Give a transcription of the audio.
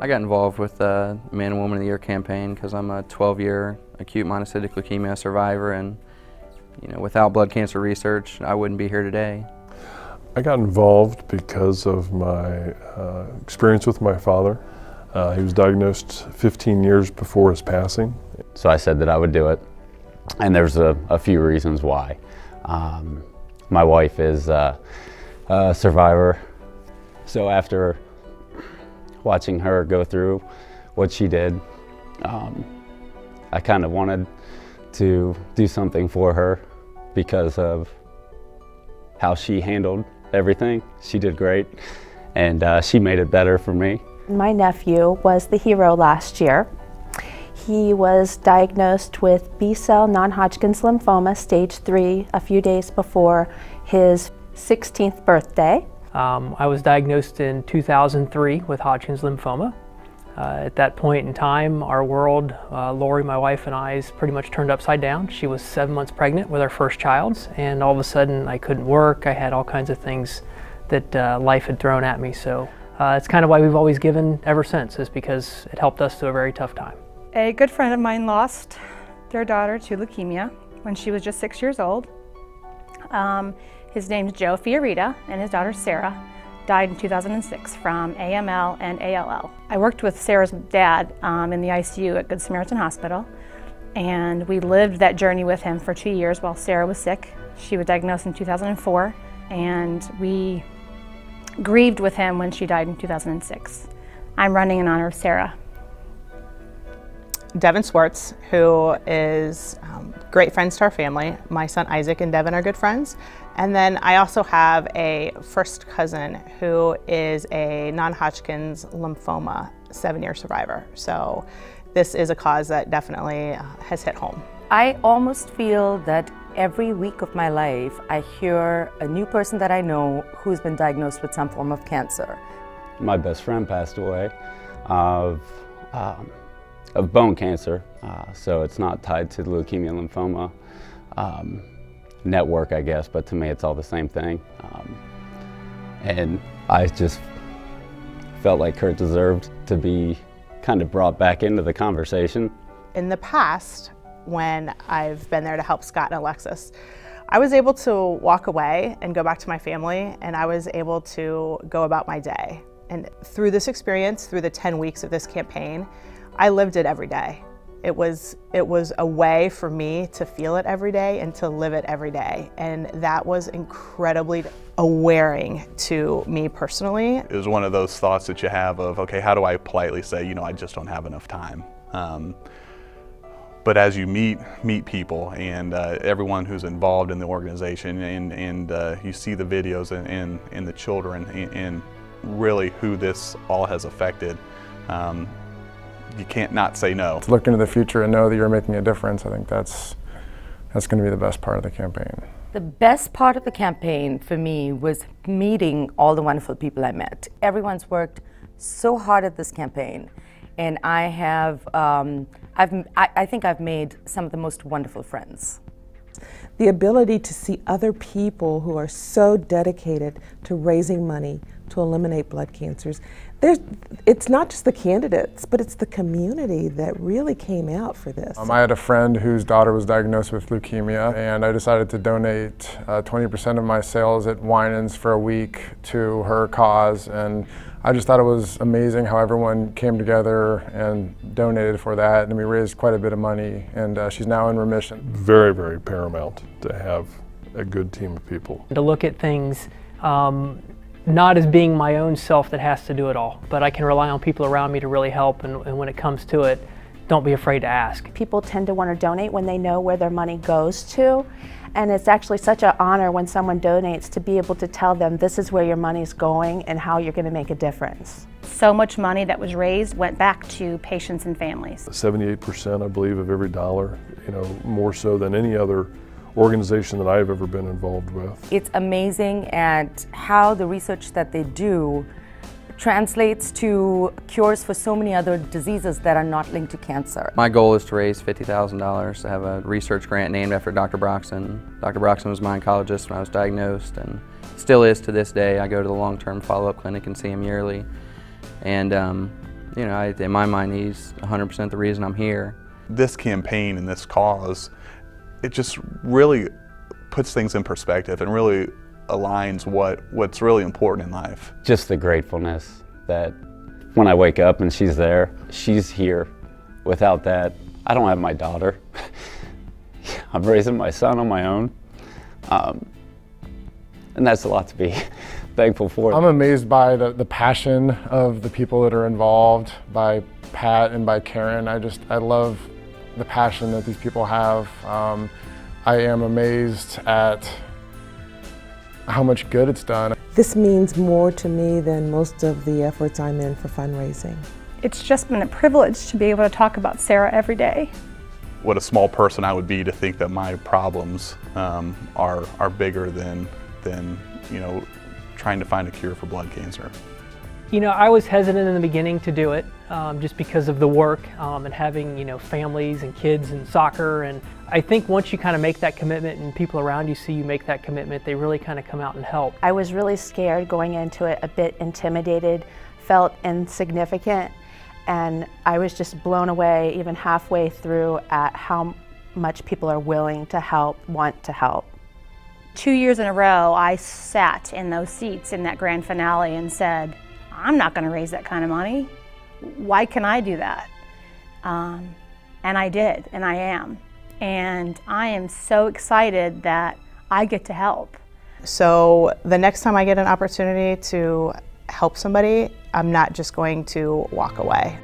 I got involved with the Man and Woman of the Year campaign because I'm a 12-year acute monocytic leukemia survivor, and without blood cancer research, I wouldn't be here today. I got involved because of my experience with my father. He was diagnosed 15 years before his passing. So I said that I would do it, and there's a few reasons why. My wife is a survivor, so after watching her go through what she did, I kind of wanted to do something for her because of how she handled everything. She did great, and she made it better for me. My nephew was the hero last year. He was diagnosed with B-cell non-Hodgkin's lymphoma, stage 3, a few days before his 16th birthday. I was diagnosed in 2003 with Hodgkin's lymphoma. At that point in time, our world, Lori, my wife, and I's pretty much turned upside down. She was 7 months pregnant with our first child, and all of a sudden I couldn't work. I had all kinds of things that life had thrown at me. So it's kind of why we've always given ever since, is because it helped us through a very tough time. A good friend of mine lost their daughter to leukemia when she was just 6 years old. His name's Joe Fiorita, and his daughter Sarah died in 2006 from AML and ALL. I worked with Sarah's dad in the ICU at Good Samaritan Hospital, and we lived that journey with him for 2 years while Sarah was sick. She was diagnosed in 2004, and we grieved with him when she died in 2006. I'm running in honor of Sarah. Devin Swartz, who is great friends to our family. My son Isaac and Devin are good friends. And then I also have a first cousin who is a non-Hodgkin's lymphoma 7-year survivor. So this is a cause that definitely has hit home. I almost feel that every week of my life I hear a new person that I know who's been diagnosed with some form of cancer. My best friend passed away of bone cancer, so it's not tied to the leukemia lymphoma network, I guess, but to me it's all the same thing. And I just felt like Kurt deserved to be kind of brought back into the conversation. In the past, when I've been there to help Scott and Alexis, I was able to walk away and go back to my family, and I was able to go about my day. And through this experience, through the 10 weeks of this campaign, I lived it every day. It was a way for me to feel it every day and to live it every day. And that was incredibly awareing to me personally. It was one of those thoughts that you have of, okay, how do I politely say, I just don't have enough time. But as you meet people and everyone who's involved in the organization, and you see the videos and the children and really who this all has affected, you can't not say no. To look into the future and know that you're making a difference, I think that's going to be the best part of the campaign. The best part of the campaign for me was meeting all the wonderful people I met. Everyone's worked so hard at this campaign, and I have, I think I've made some of the most wonderful friends. The ability to see other people who are so dedicated to raising money to eliminate blood cancers. It's not just the candidates, but it's the community that really came out for this. I had a friend whose daughter was diagnosed with leukemia, and I decided to donate 20% of my sales at Winans for a week to her cause, and I just thought it was amazing how everyone came together and donated for that, and we raised quite a bit of money, and she's now in remission. Very, very paramount to have a good team of people. To look at things not as being my own self that has to do it all, but I can rely on people around me to really help, and when it comes to it, don't be afraid to ask. People tend to want to donate when they know where their money goes to, and it's actually such an honor when someone donates to be able to tell them this is where your money's going and how you're going to make a difference. So much money that was raised went back to patients and families. 78%, I believe, of every dollar, more so than any other organization that I've ever been involved with. It's amazing at how the research that they do translates to cures for so many other diseases that are not linked to cancer. My goal is to raise $50,000 to have a research grant named after Dr. Broxson. Dr. Broxson was my oncologist when I was diagnosed, and still is to this day. I go to the long-term follow-up clinic and see him yearly. And You know, in my mind, he's 100% the reason I'm here. This campaign and this cause, it just really puts things in perspective and really aligns what's really important in life. Just the gratefulness that when I wake up and she's there, she's here. Without that, I don't have my daughter. I'm raising my son on my own. And that's a lot to be thankful for. I'm amazed by the passion of the people that are involved, by Pat and by Karen. I love the passion that these people have. I am amazed at how much good it's done. This means more to me than most of the efforts I'm in for fundraising. It's just been a privilege to be able to talk about Sarah every day. What a small person I would be to think that my problems are bigger than you know, trying to find a cure for blood cancer. You know, I was hesitant in the beginning to do it just because of the work and having, you know, families and kids and soccer. And I think once you kind of make that commitment and people around you see you make that commitment, they really kind of come out and help. I was really scared going into it, a bit intimidated, felt insignificant, and I was just blown away even halfway through at how much people are willing to help, want to help. 2 years in a row, I sat in those seats in that grand finale and said, I'm not going to raise that kind of money. Why can I do that? And I did, and I am. And I am so excited that I get to help. So the next time I get an opportunity to help somebody, I'm not just going to walk away.